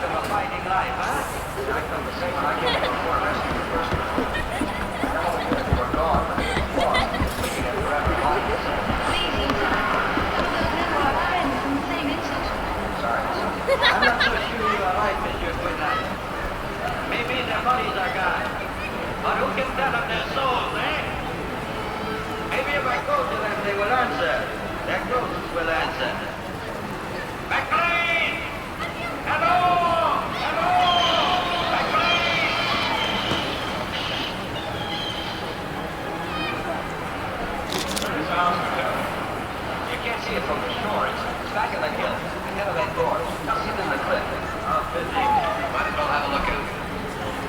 of a fighting life, huh? I felt the same when I came to before rescue the first one. Now we were gone, but it was lost. We had forever audience. Sorry. I'm not so sure you are right, Mr. Quinlan. Maybe the bodies are gone. But who can tell of their souls, eh? Maybe if I go to them, they will answer. Their ghosts will answer. McLean! Hello! Hello! McLean! You can't see it from the shore. It's back in the hills. Ahead of that door. I'll see it in the cliff. Oh, busy. Might as well have a look at it.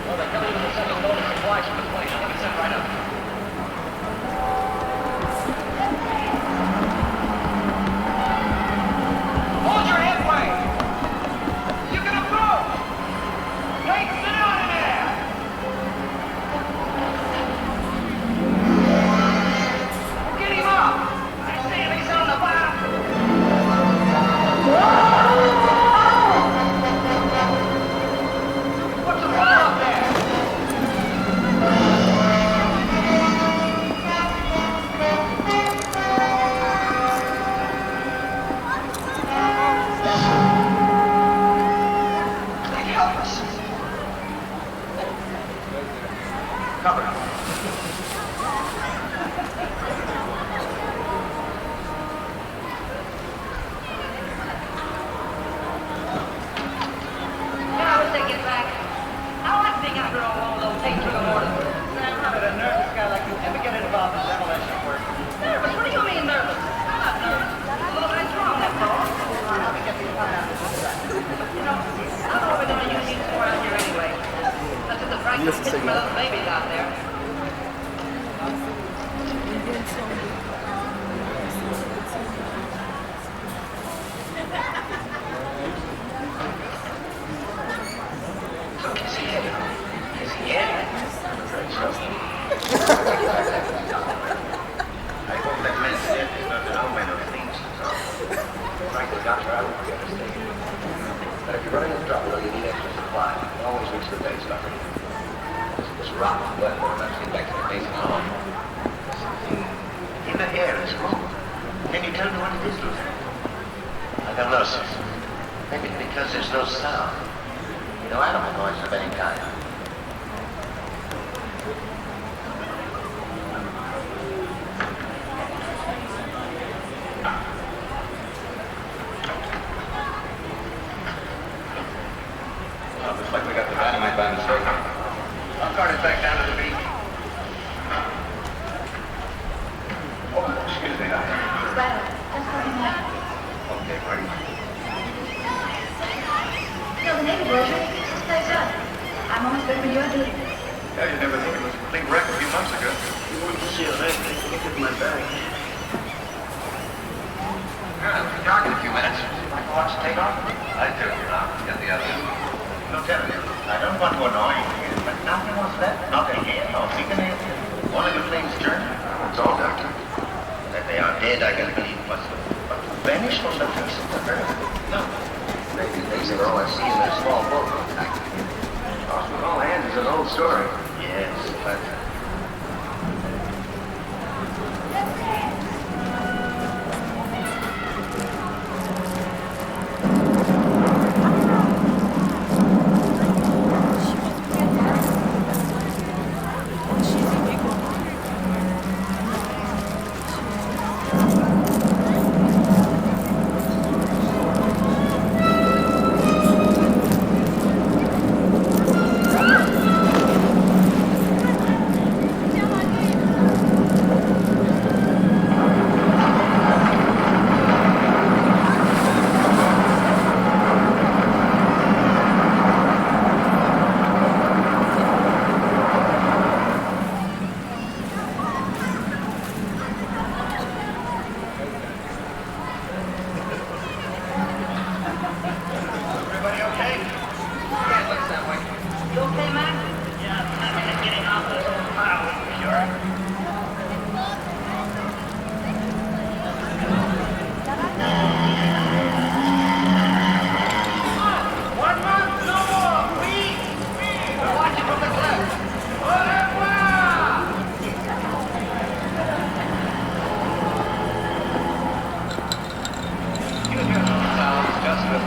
Well, they're coming to the second load of supplies from the place. Let me set right up. Hold your headway! You're gonna blow! Hey, sit down in there! Get him up! I see him, he's on the bottom! What's the fire up there?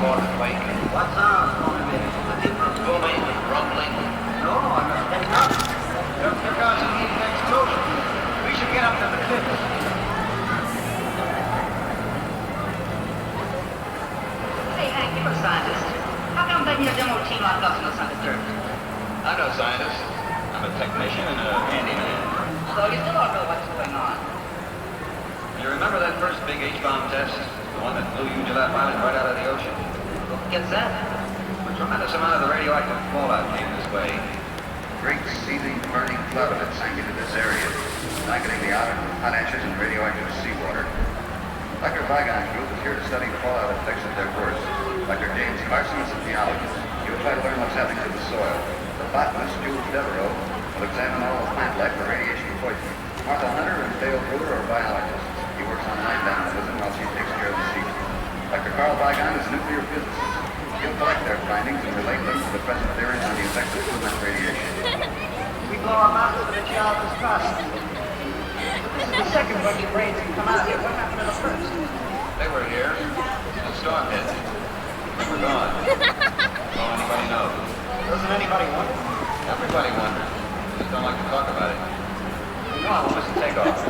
report the quake. What sounds? Booming, rumbling. No, I'm not picking up. They're causing heat and explosion. We should get up to the cliffs. Hey, Hank, you're a scientist. How come they need a demo team like us in the Undisturbed? I'm no scientist. I'm a technician and a handyman. So you still don't know what's going on? You remember that first big H-bomb test? The one that blew you to that island right out of the ocean? Who gets that? A tremendous amount of the radioactive fallout came this way. Great seething, burning flood of it sank into this area, blanketing the island with hot ashes and radioactive seawater. Dr. Vigon's group is here to study fallout effects at their worst. Dr. James Carson is a geologist. He will try to learn what's happening to the soil. The botanist, Jules Devereaux, will examine all the plant life for radiation poisoning. Martha Hunter and Dale Brewer are biologists. He works on line down with them while she takes care of the sea. Dr. Carl Vigon is a nuclear physicist. He'll collect their findings and relate them to the present theories on the effects of too much radiation. We blow our mouths with a geologist process. This is the second bunch of brains that come out here. What happened to the first? They were here. The storm hit. They were gone. All anybody knows. Doesn't anybody wonder? Everybody wonders. Just don't like to talk about it. Come on, we'll listen to take off.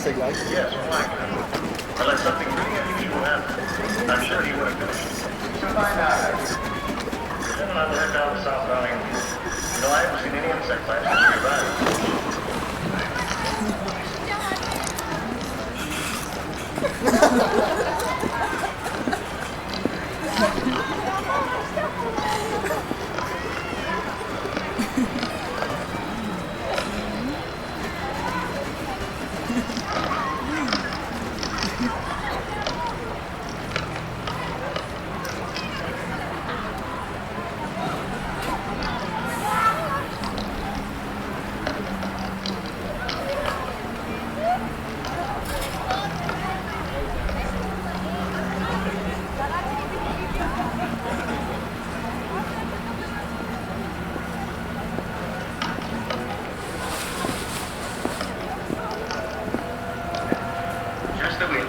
Yes, fine. Unless something really unusual happens, I'm sure he would have finished. So find out. insect class when we arrived. Just a wheel.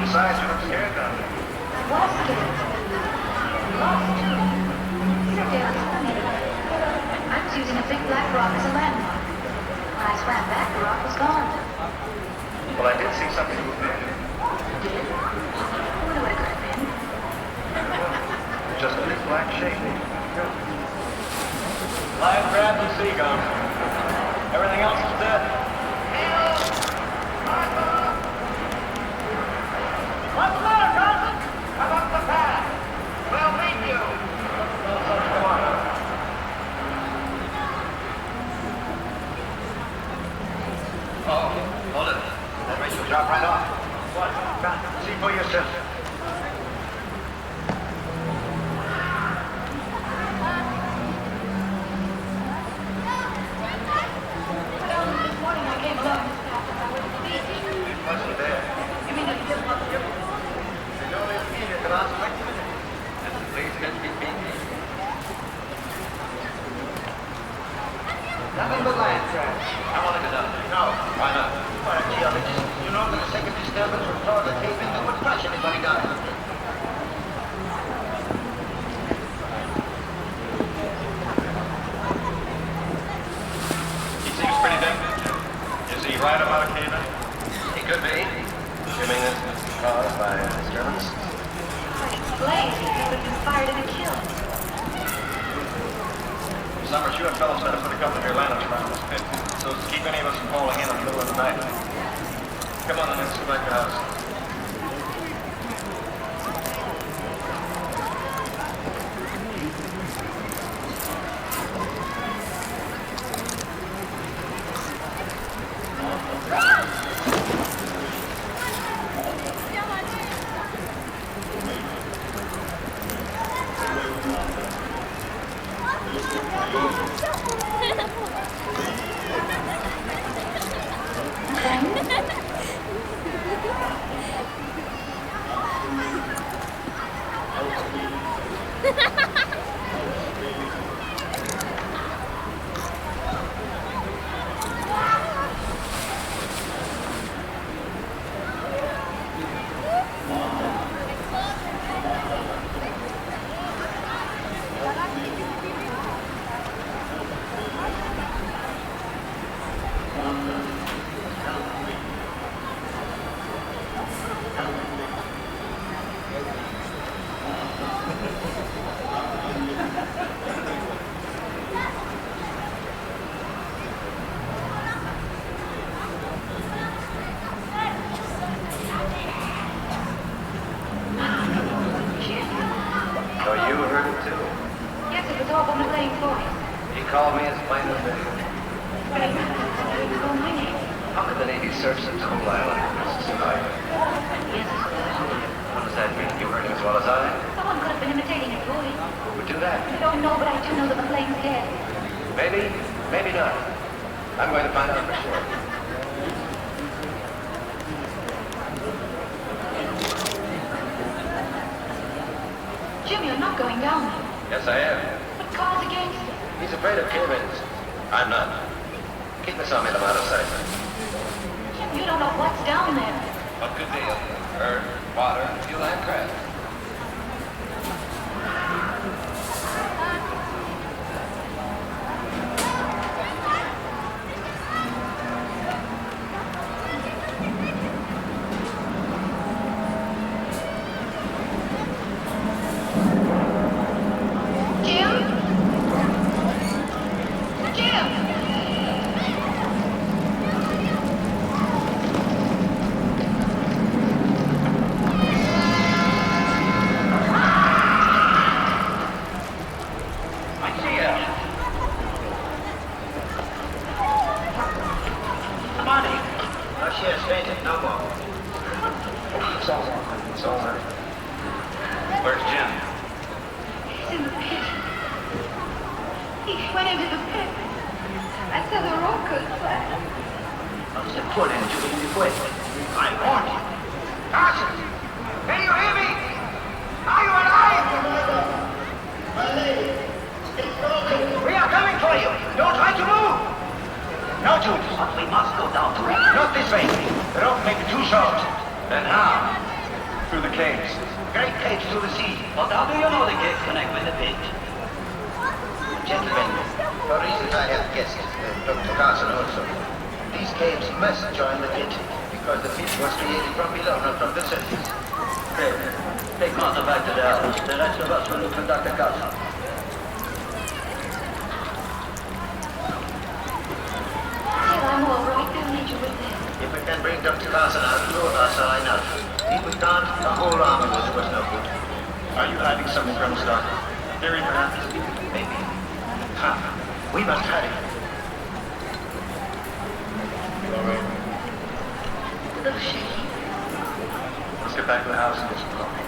Besides, you look scared down there. Was scared. Lost. I was using a big black rock as a landmark. When I swam back, the rock was gone. Well, I did see something move in. Did? What do I could have been? Just a big black shape. Live crabs and sea gums. Everything else is dead. What's the matter, Carson? Come up the path. We'll meet you. Come on. Oh, hold it. That makes you drop right off. What? Now, see for yourself. This morning I came along this path on my way nothing but land crabs. I want to go down there. No. Why not? Well, geologist, you know that a second disturbance would cause the cave in that would crush anybody down. He seems pretty definite. Is he right about a cave-in? He could be. Assuming this was caused by disturbance. What explains it would have been fired in a kill. Summers, you and fellows better put a couple of your lanterns around this pit, so as to keep any of us from falling in the middle of the night. Come on, let's go back to the house. So you heard it too? Yes, it was all on the playing voice. He called me as plain as day. But I didn't call my name. How could the Navy search such a whole island for a survivor? Yes, What does that mean? You heard him as well as I? someone could have been imitating his voice. Who would do that? I don't know, but I do know that the plane's dead. Maybe, maybe not. I'm going to find out for sure. Jim, you're not going down there. Yes, I am. But Carl's against it. He's afraid of cave-ins. I'm not. Keep this on me, I'm out of sight. Jim, you don't know what's down there. What good deal? Earth, water, fuel, and craft. Jim? Jim! I see you. Come on in. No, she has fainted. No more. It's over. It's over. Where's Jim? He's in the pit. He went into the pit. I saw the rockers fly. No se puede, Julie, quick. I warned you. Carson! Can you hear me? Are you alive? We are coming for you. Don't try to move. No, Jules. But we must go down to it. Not this way. The rope may be too short. Then how? Through the caves. Great caves to the sea. Well, how do you know the caves connect with the pit? Gentlemen, for reasons I have guessed, Dr. Carson also, these caves must join the pit because the pit was created from below, not from the surface. Great. Take Martha back to the house. The rest of us will look for Dr. Carson. Jim, I'm all right. They'll need you with them. If we can bring Dr. Carson out, two of us are enough. If we can't, the whole army was no good. Are you hiding something from us, Doctor? Theory, perhaps? Maybe. Ha! We must hurry. You all right? A little shaky. Let's get back to the house and get some coffee.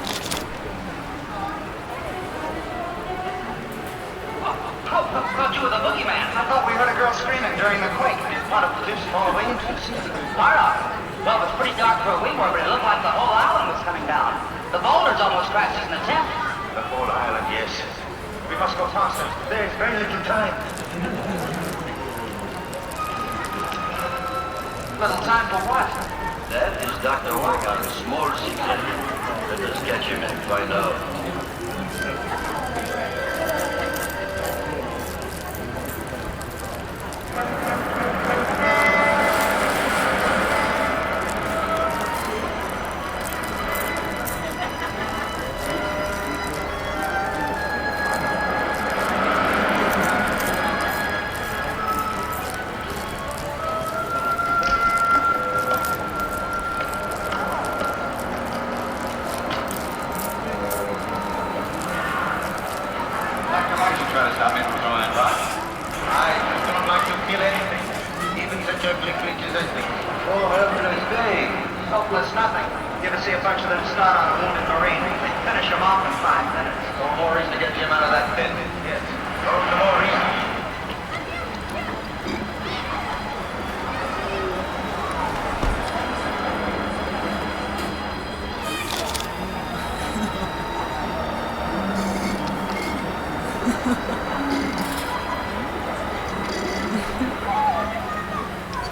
How about you with the boogeyman? I thought we heard a girl screaming during the quake. What a cliffs fall away into the sea. Mara! Well, it was pretty dark for a wee more, but it looked like the whole island was coming down. The boulders almost crashed us in the tent. The whole island, yes. We must go faster. There is very little time. Little time for what? That is Dr. Wagon's small secret. Let us catch him and find out.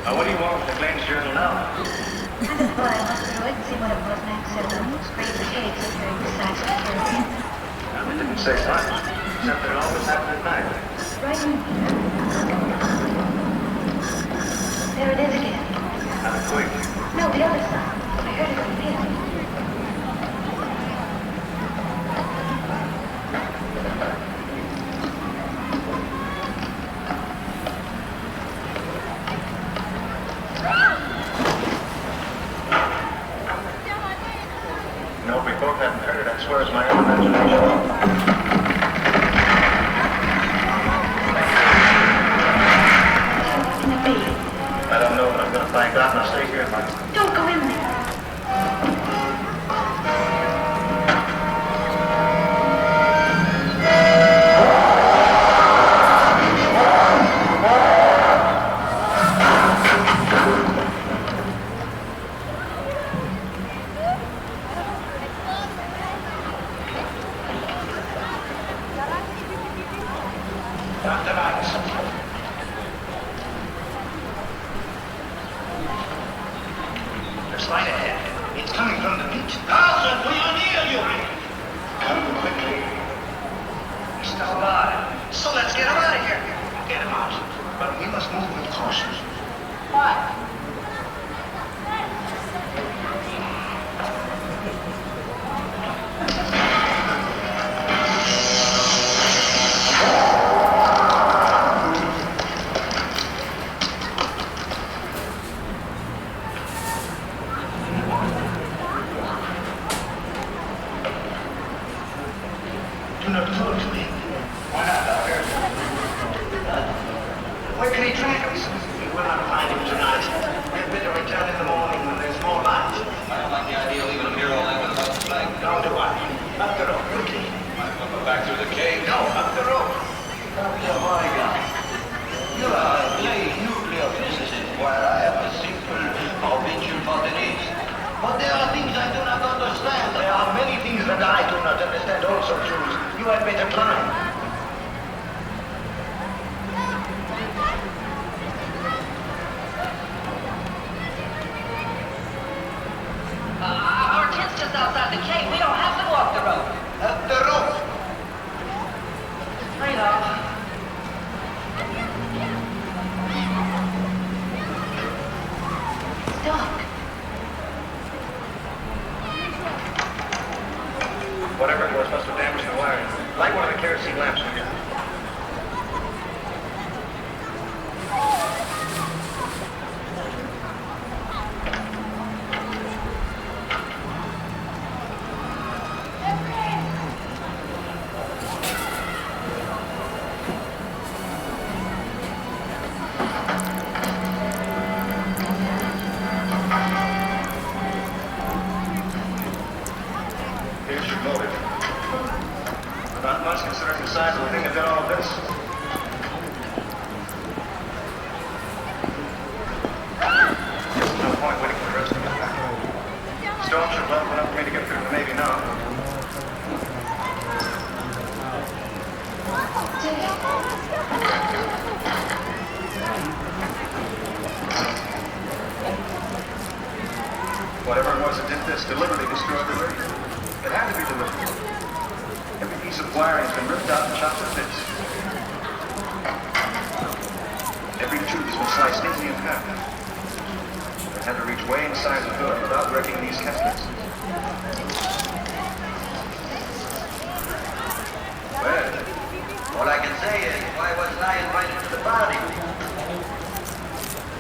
What do you want with the Glenn's journal now? I just thought I must through it and see what it was Max said about those great mistakes up here in the side security. Well, it didn't say much, except that it always happened at night. Right in here. There it is again. Have it quick. No, the other side. I heard it from him. No, if we both haven't heard it, I swear it's my own imagination. What can it be? I don't know, but I'm going to find out and I'll stay here. Don't go in there. Dr. Max. There's light ahead. It's coming from the beach. Carlson, we are near you! Come quickly. He's still alive. So let's get him out of here. Get him out. But we must move with caution. What? Do not talk to me. Why not, Doctor? Where can he track us? We will not find him tonight. We had better return in the morning when there's more light. I don't like the idea of leaving him here all night without the flag. Nor do I. Up the road, quickly. Might as well go back through the cave. No, up the road. Dr. Weigand, you are a plain nuclear physicist, while I am a simple provincial botanist. But there are things I do not understand. There are many things that I do not understand also, Jules. You had better climb. Our tent's just outside the cave. We don't have to walk the road. Up the road. I know. It's dark. Whatever it was must have damaged the wiring. Light one of the kerosene lamps we got. Here's your motive. Not much considering the size of the thing that did all of this. There's no point waiting for the rest of it. Storm should level enough for me to get through the Navy now. Whatever it was that did this deliberately destroyed the radio. It had to be deliberate. Every piece of wiring has been ripped out and chopped to bits. Every tube has been sliced neatly in half. It had to reach way inside the hood without wrecking these caskets. Well, all I can say is, why wasn't I invited to the party?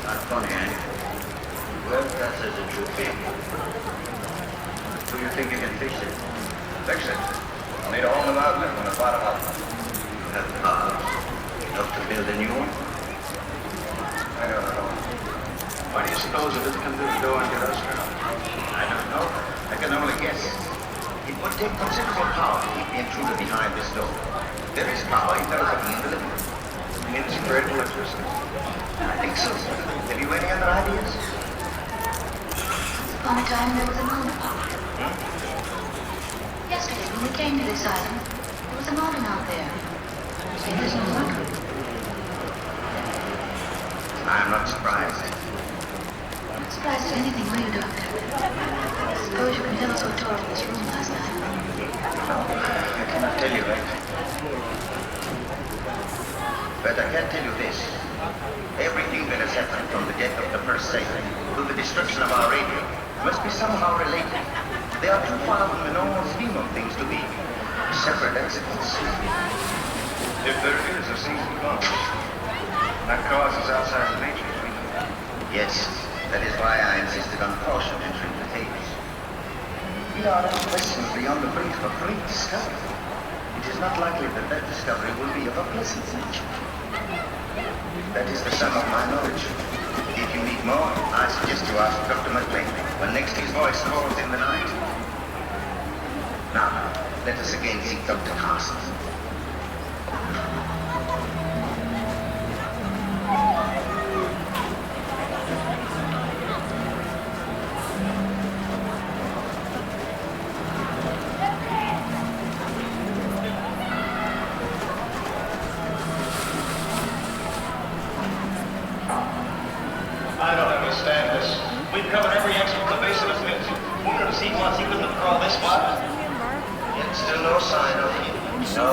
Not funny, eh? Well, that's as it should be. Do you think you can fix it? Fix it. I'll need a whole new outlet from the bottom up. You have the power. Enough to build a new one? I don't know. Why do you suppose it didn't come through the door and get us around? I don't know. I can only guess. It would take considerable power to keep the intruder behind this door. There is power in the being delivered. Integrated electricity. I think so. Have you any other ideas? Upon a time there was a mountain park. Yesterday when we came to this island, there was a mountain out there. It is no longer. I'm not surprised. I'm not surprised at anything, are you, Doctor? I suppose you can tell us what tore up this room last night. No, I cannot tell you that. But I can tell you this. Everything that has happened from the death of the first sailor to the destruction of our radio must be somehow related. They are too far from the normal scheme of things to be separate accidents. If there is a single cause, that cause is outside the nature of we know. Yes, that is why I insisted on caution entering the tapes. We are unquestionably on the brink of a great discovery. It is not likely that that discovery will be of a pleasant nature. That is the sum of my knowledge. If you need more, I suggest you ask Dr. McLean when next his voice calls in the night. Now, let us again seek Dr. Carson. I don't understand this. We've covered every inch of the base of the pit. We could have seen once he couldn't have crawled this far. Yet still no sign of him. No,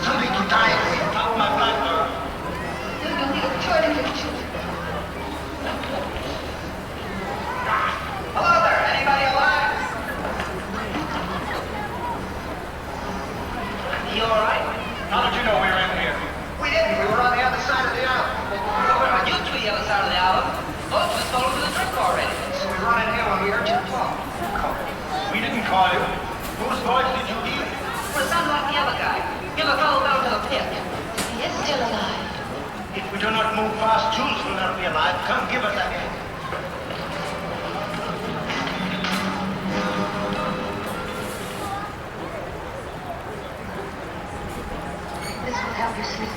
something to die with. Top of my black door. You'll need a toilet picture. Hello there, anybody alive? You alright? How did you know we were in here? We didn't, we were on the other side of the island. So where are you to the other side of the island? Boats was fallen to the drink already. So we run in here when we heard you talk. We didn't call you. Whose voice did you hear? Well, it sounded like the other guy. Give a fellow down to the pit. He is still alive. If we do not move fast, Jules will not be alive. Come give us that hand. This will help you sleep.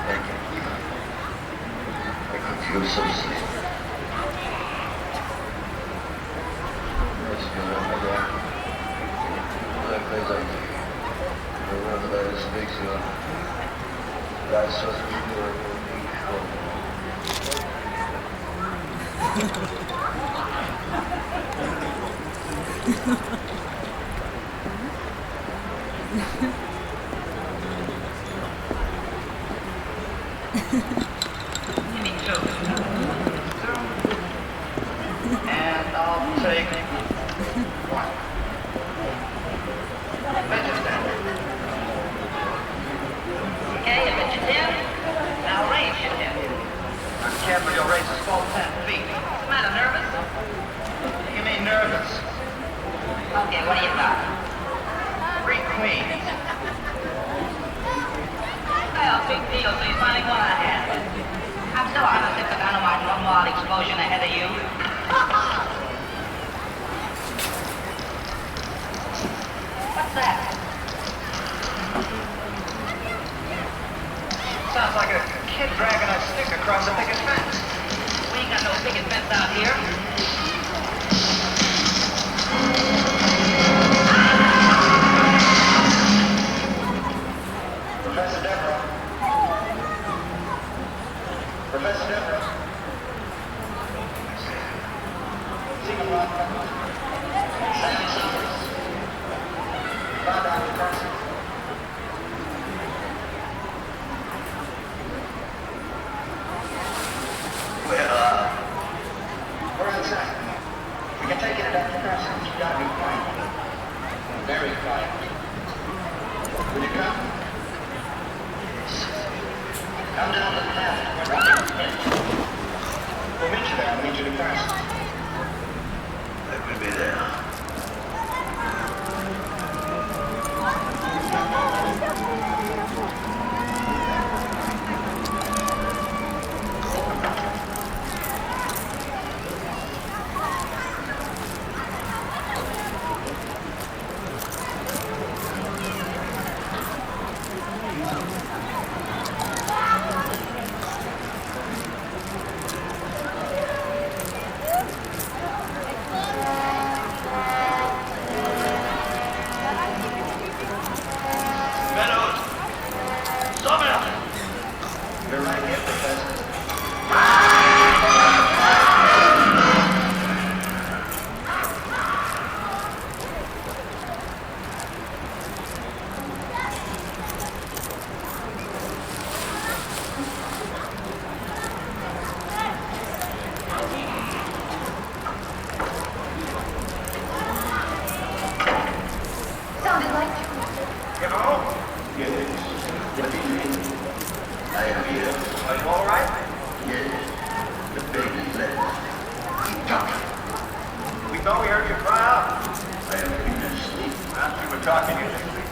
Thank you. I could feel so sick. Give me two. And I'll take one. Mention that. Okay, you mentioned him. Now raise your head. Careful, your race is full 10 feet. What's the matter, nervous? You mean nervous? Okay, what do you got? 3 queens. Well, big deal, so you finally got a hand. I'm still on a sip of dynamite from wild explosion ahead of you. What's that? Sounds like a kid dragging a stick across a picket fence. We ain't got no picket fence out here. Professor Deborah. Sing along. Sound Summers. Bow down to Carson. Well, we're outside. We can take it to Dr. Carson's. You gotta be quiet. Very quiet. Will you come? Come down to the path. We'll meet you there. I'll meet you to Carson. Let me be there. You're right here, Professor. Sounded like You know? Yes. What do you mean? I am here. Are you all right? Yes. The baby's left. Keep talking. We thought we heard you cry out. I am in sleep. After you were talking, you think.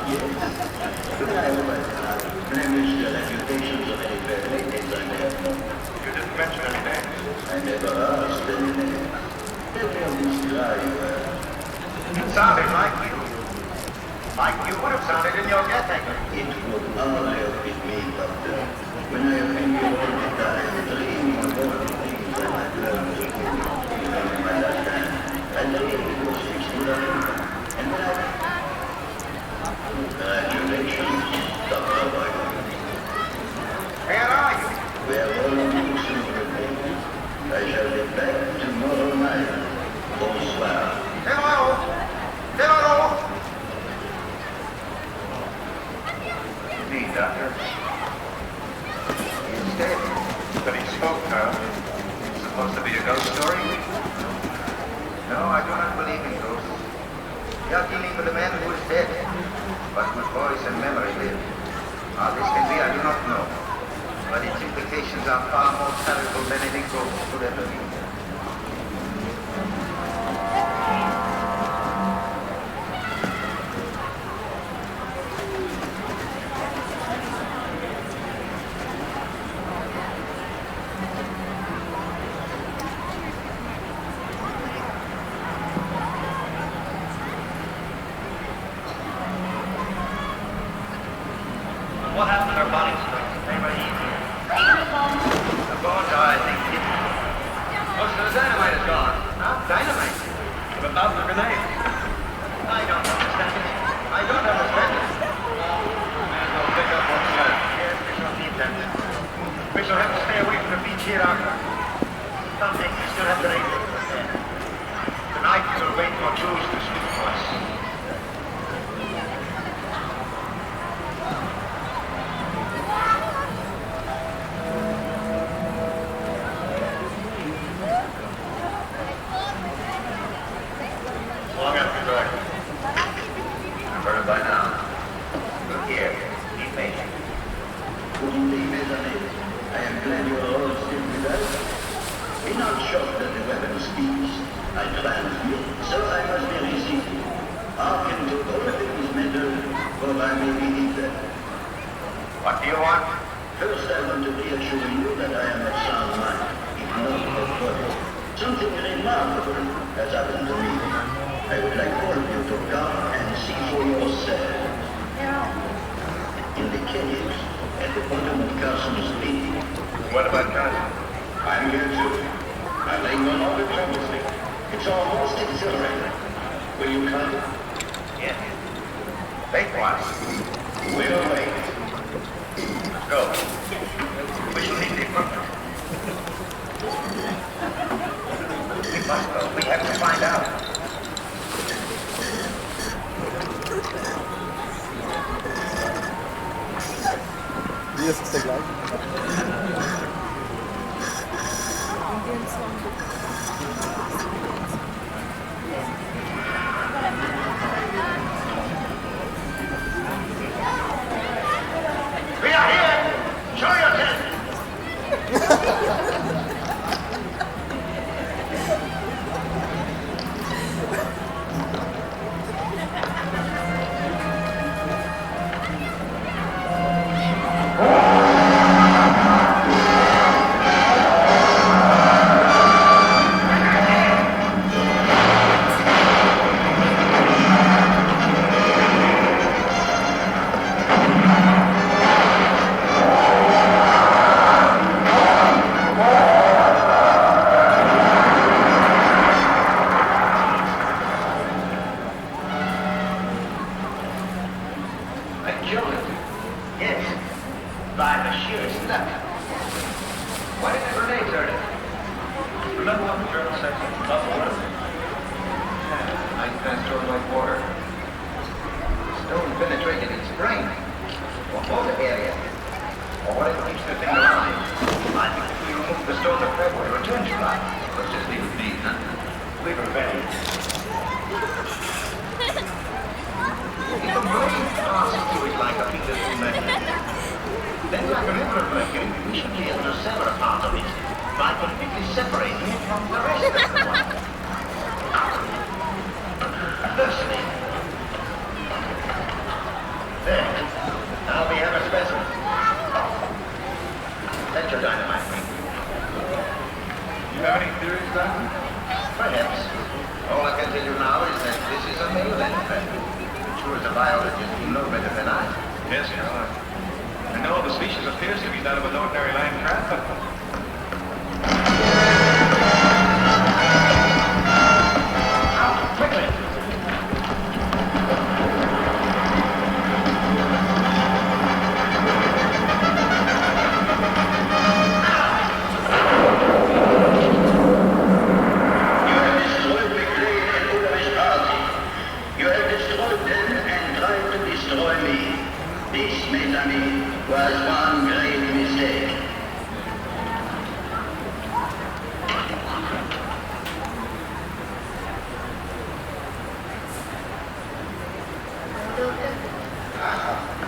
Yes. Good night, when I wish the reputations of any fair ladies I met. You didn't mention any names. I never asked any name. Tell me how this guy you were. It sounded like you. Like you would have sounded in your death angle. It would all have been me, Doctor. When I have been here all the time, dreaming of all the things I might learn to do, even in my lifetime, I lay it was fixed in the and when I... Congratulations, Dr. Boyle. Where are you? We are all on the silver baby. I shall be back tomorrow night. Bonsoir. Hello? Hello? Indeed, Doctor. He's dead. But he spoke, Carl. It's supposed to be a ghost story? No, I do not believe in ghosts. We are dealing with a man who is dead, but whose voice and memory live. How this can be, I do not know. But its implications are far more terrible than any ghost could ever be. What happened to their bodies? They were eaten. The bones are, I think, hidden. Most of the dynamite is gone. Huh? Dynamite? What about the grenade? I don't understand it. I don't understand it. May as well pick up what's left. Yes, we shall need them. We shall have to stay away from the beach here, Doctor. Something we still have to raise it. Tonight we will wait for clues to speak to us. Long after dark. I've heard it by now. Look here, be patient. Couldn't be mesame. I am glad you are all still with us. Be not shocked that the weapon speaks. I transmit, so I must be received. Hearken to all things matter, for I may be eaten. What do you want? First, I want to reassure you that I am of sound mind, if not of body. Something remarkable has happened to me. I would like all of you to come and see for yourself. In the caves, at the bottom of Carson's Peak. What about Carson? I'm here too. I'm laying on all the troubles there. It's almost exhilarating. Will you come? Yes. Wait for us. We'll wait. Let's go. We shall need the equipment. Buffalo. Yeah, ice transformed like water. Stone penetrated its brain, or motor area, or whatever keeps the thing alive. I think if we remove the stone, the crab will return to life. Let's just leave it be, huh? We revenge. If the brain passes through it like a beautiful magnet, then like a river of mercury, we should be able to sever a part of it by completely separating it from the rest of the one. Firstly, there. Now we have a specimen. Let your dynamite ring. You have any theories, Doctor? Perhaps. All I can tell you now is that this is a male land crab. Sure as a biologist, you know better than I. Yes, I know the species appears to be that of an ordinary land crab. Out, quickly! Was one great mistake.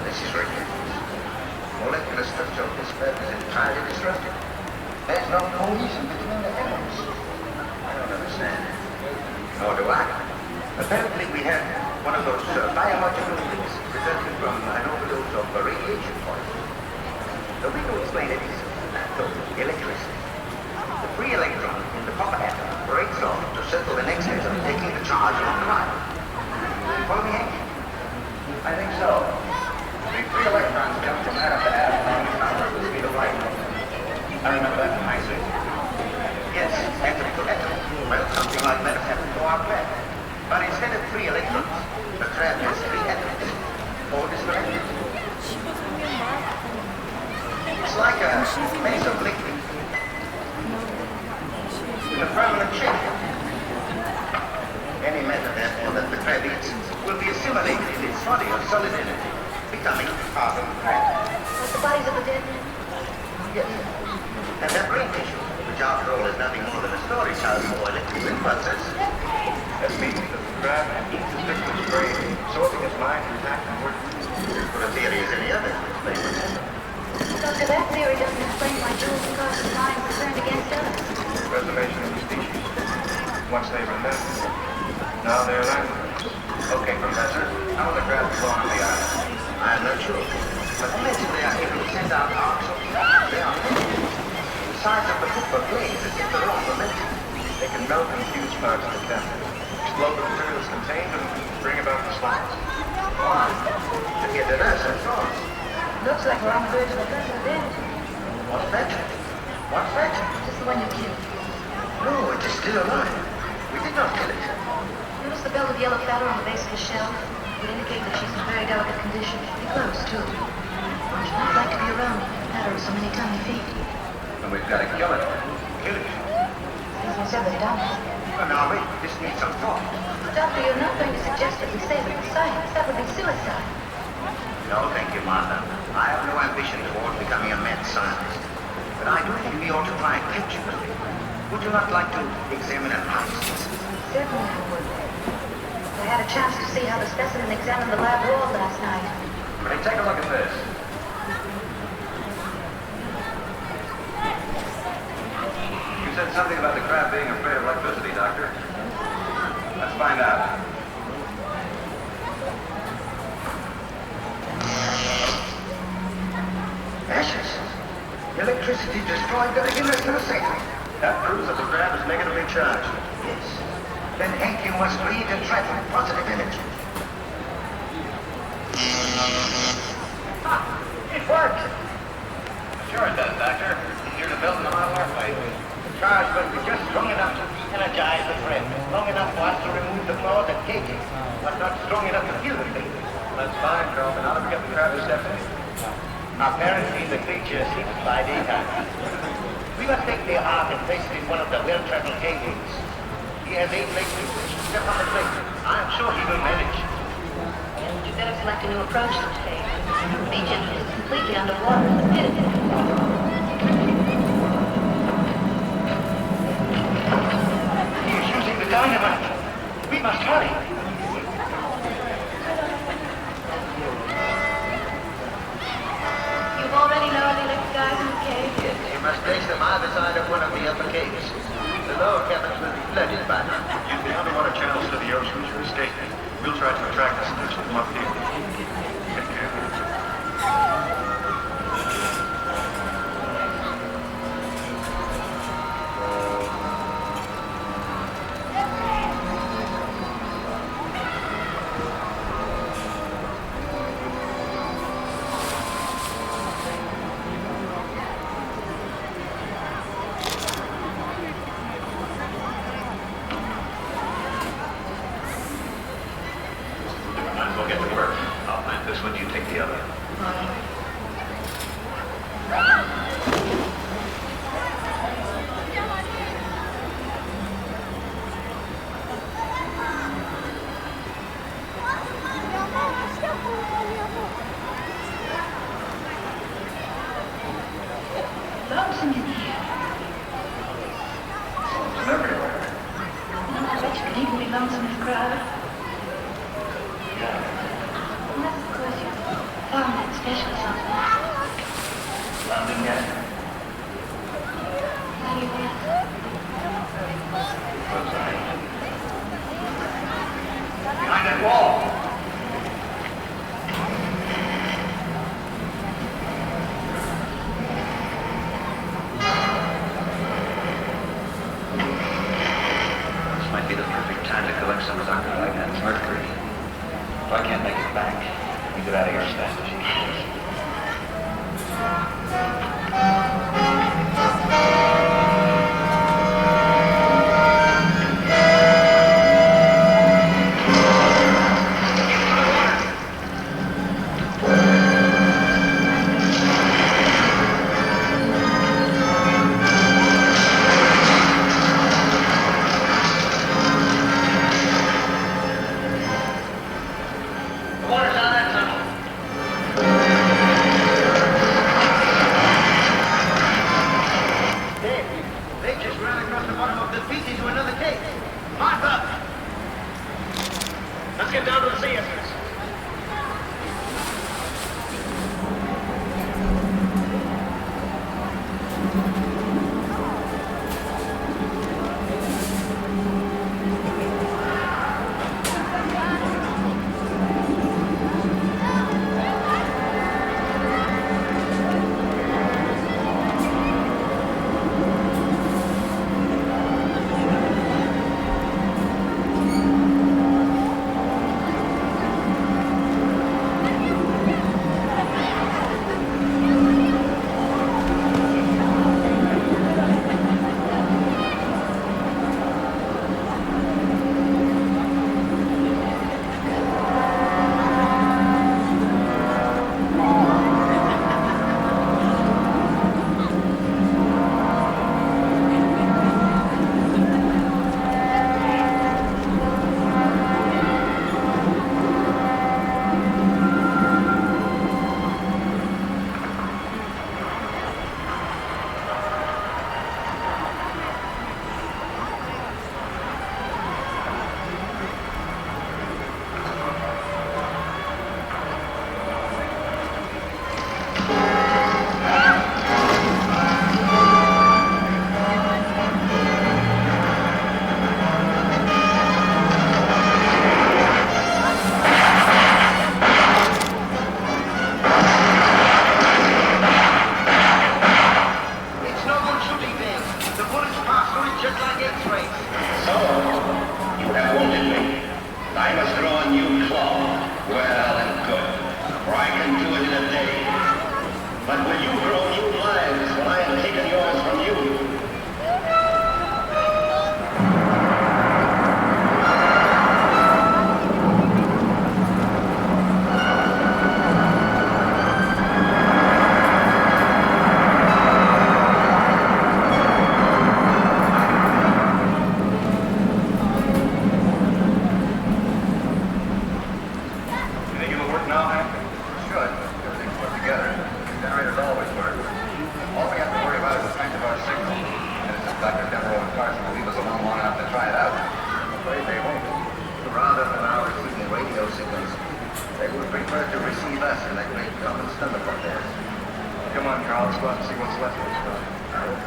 This is ridiculous. Molecular structure of this crab is entirely disrupted. There's no cohesion between the atoms. I don't understand. Nor do I. Apparently we had one of those biological leaks resulting from an overdose of radiation poison. The way to explain it is electricity. The free electron in the copper atom breaks off to settle the next atom, taking the charge on the line. Follow me, Hank? I think so. The free electrons jump from atom to atom at the speed of light. I remember that from high school. Yes, atom to atom. Well, something like that has happened to our crab. But instead of three electrons, the crab has three atoms, all disconnected. It's like a maze of liquid in a permanent shape. Any matter, therefore, that the crab eats will be assimilated in its body of solid energy, becoming part of the crab. Like the bodies of the dead men? Yes. And their brain tissue, which after all is nothing more than a storage house for electrical impulses. That means that the crab eats his victim's brain, absorbing his mind intact and working. For a theory as any other to explain what's happening. Doctor, that theory doesn't explain why Jules and Carson's minds were turned against us. Preservation of the species. Once they were men, now they're language. Okay, Professor. How are the crabs born on the island? I'm not sure. But imagine they are able to send out arcs of light. They are the size of the football blades as if they're all momentum. They can melt and fuse parts of the capsule, explode the materials contained, and bring about the slides. Why? To get the nurse and thoughts. Looks like we're on the verge of a personal death. What's that? What's that? Just the one you killed. No, it is still alive. We did not kill it. Notice the belt of yellow feather on the base of the shell? It would indicate that she's in very delicate condition. Pretty close, too. One should not like to be around a feather with so many tiny feet. And we've got to kill it. Kill it. Easier said than done. Well, now, wait. This needs some thought. Doctor, you're not going to suggest that we save it for science. That would be suicide. No, thank you, Martha. I have no ambition toward becoming a mad scientist. But I do think we ought to try and capture it. Would you not like to examine an ice? Certainly I would. I had a chance to see how the specimen examined the lab wall last night. Hey, take a look at this. You said something about the crab being afraid of electricity, Doctor. Let's find out. Ashes. Electricity destroyed the regular cycle. That proves that the crab is negatively charged. Yes. Then Hank, you must read and try for positive energy. It worked. Sure it does, Doctor. Easier to build than a Model airplane. The charge must be just strong enough to energize the thread, strong enough for us to remove the claws and cages, but not strong enough to kill the thing. That's fine, Carl, but how do we get the crab to step in? Apparently the creature sleeps by daytime. We must take the heart and place it in one of the well-traveled cages. He has 8 legs to push. Step on the plate. I am sure he will manage. You'd better select a new approach to take. The beach entrance is completely underwater. The pit is He is using the dynamite. We must hurry. You've already lowered the electric guys in the cave? Yes, you must place them either side of one of the upper caves. The lower cabins will be flooded by now. Use the underwater channels to the ocean as your escape. We'll try to attract the attention from up here. Take care. We'll get to work. I'll plant this one, you take the other. Lonesome in here. It's everywhere. I bet you could even be lonesome if crowded. Unless, of course, you found that special something. London yet? How do you guess? Close eye. Behind that wall.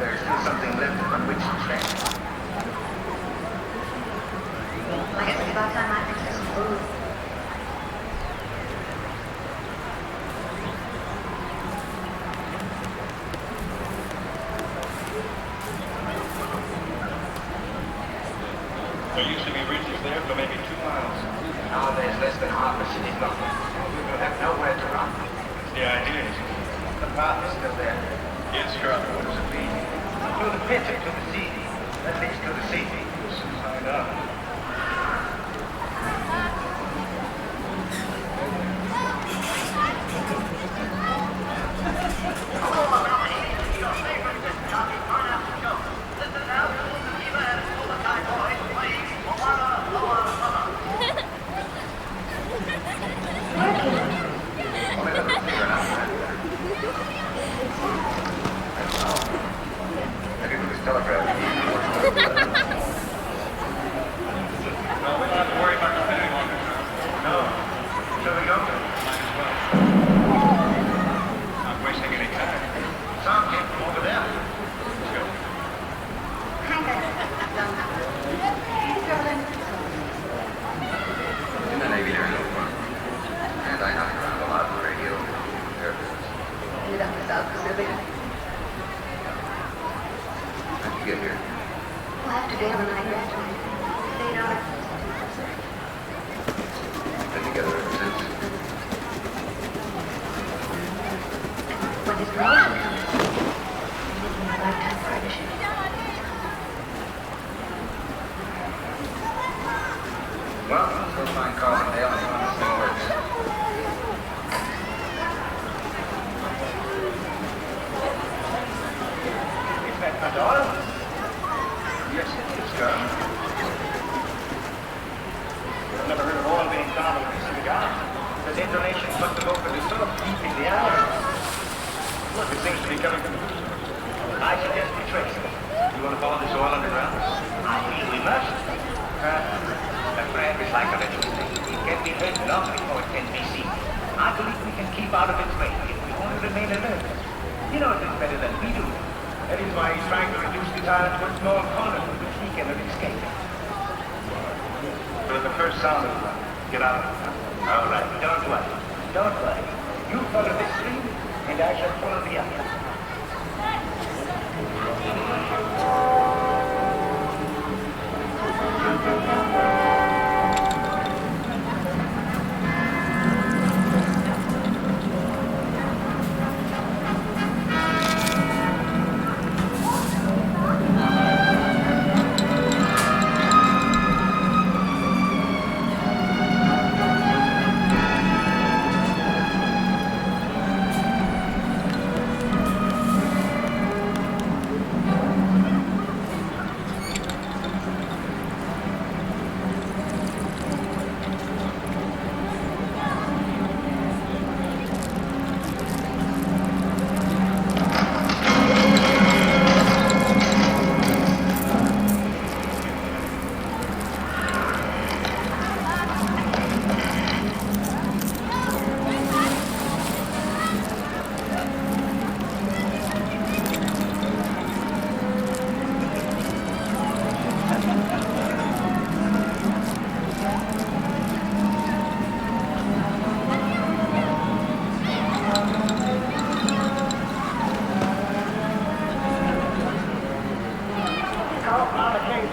There's still something left upon which to stand. I guess it's about time I fix some food. There used to be bridges there for maybe 2 miles. Now there's less than half a city block. We will have nowhere to run. That's the idea. The path is still there. Yes, sure. What does it lead? To the pit, to the sea. That leads to the sea. Find out. Telegraph. No, we don't have to worry about the any longer. No. Shall we go? Might as well. Not wasting any time. Sound came from over there. Let's go. In the Navy, there's no fun. And I knock around a lot of radio. How'd you get here? Well, after Dale and I graduated, stayed on. Been together ever since. When his promotion comes, a lifetime partnership. Well, let's go find Carl and Dale and see how this thing works. Is that not all? Yes, it is, Carl. I've never heard of oil being found in a cigar. The detonation must have opened a sort deep in the island. Look, it seems to be coming from the beach. I suggest we trace it. You want to follow this oil underground? I feel we must. The frag is like electricity. It can be heard long before it can be seen. I believe we can keep out of its way if we only remain alert. He knows it better than we do. That is why he's trying to reduce this island to a small corner from which he cannot escape. But at the first sound of get out of it. All right, don't worry. Don't worry. You follow this stream, and I shall follow the other.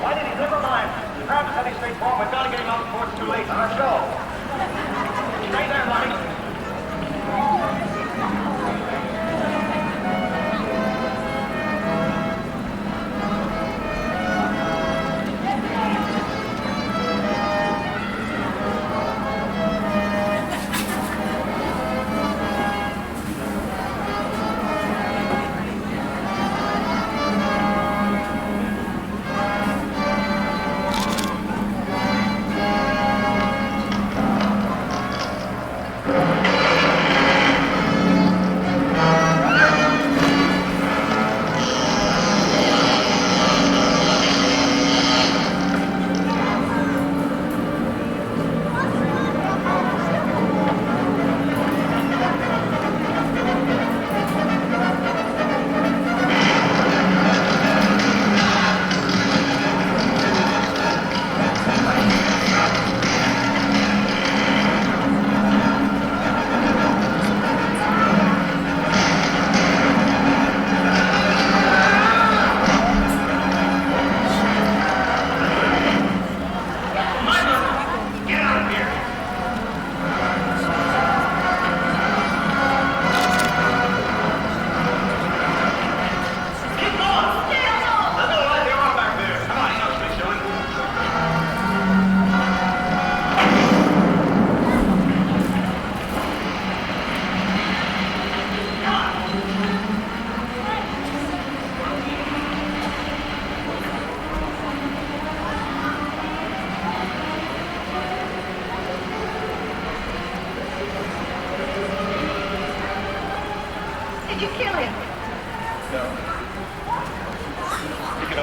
Why did he? Never mind. Perhaps heading straight forward. We're getting on before it's too late. Let's go. Stay there, Lonnie.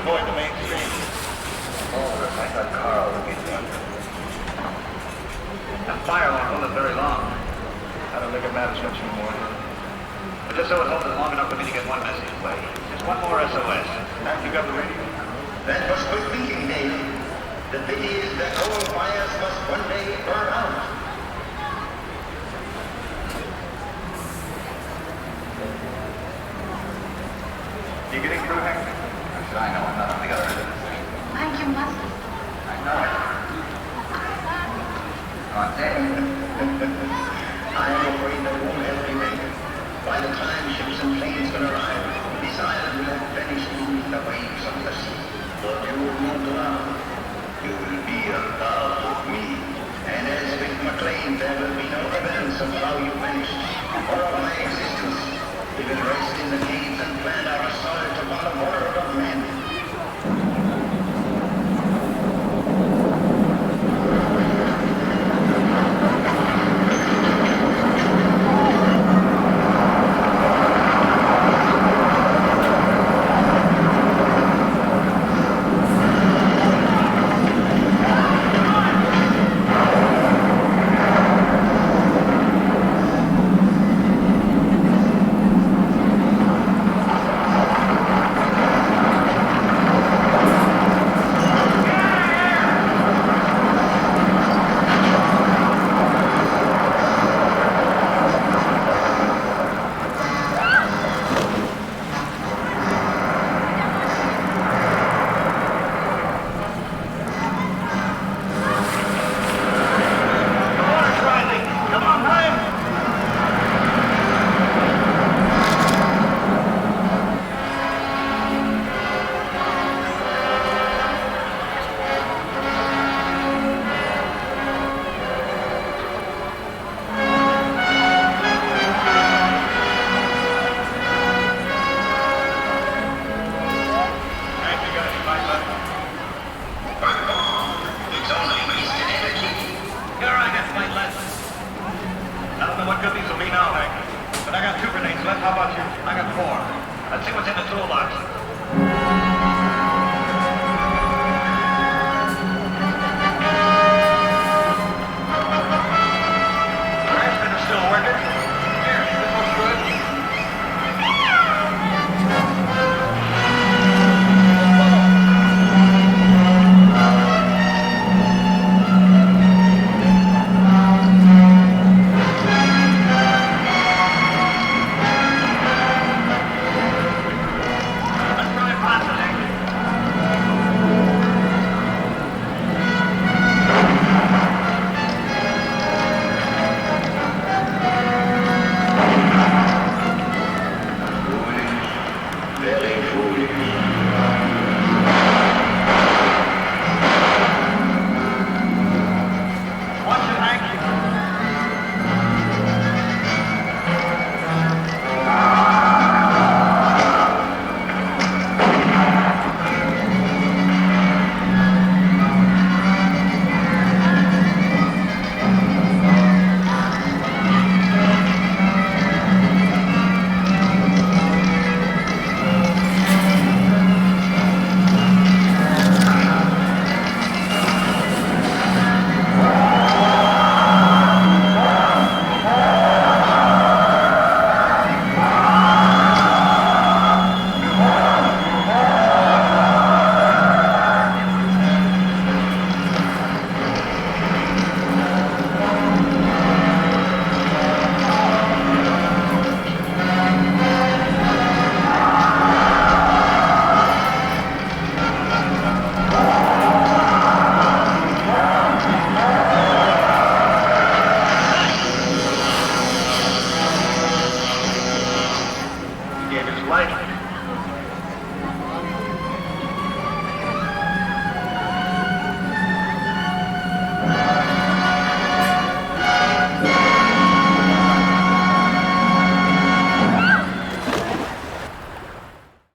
avoid the main stream. Oh, I thought Carl would be done. That fire won't hold it very long. I don't think it matters much anymore. But just so it holds it long enough for me to get one message away. Just one more SOS. Have you got the radio? That was quick thinking, Dave. The pity is that all fires must one day burn out. You getting through, Hank? I know, I'm not on the other end of this thing. Mind you mustn't. I know it. Oh, Dave. I am afraid that won't help you, Dave. By the time ships and planes can arrive, this island will have vanished beneath the waves of the sea. But you will not drown. You will be a part of me. And as with McLean, there will be no evidence of how you vanished, or of my existence. We will rest in the caves and plan our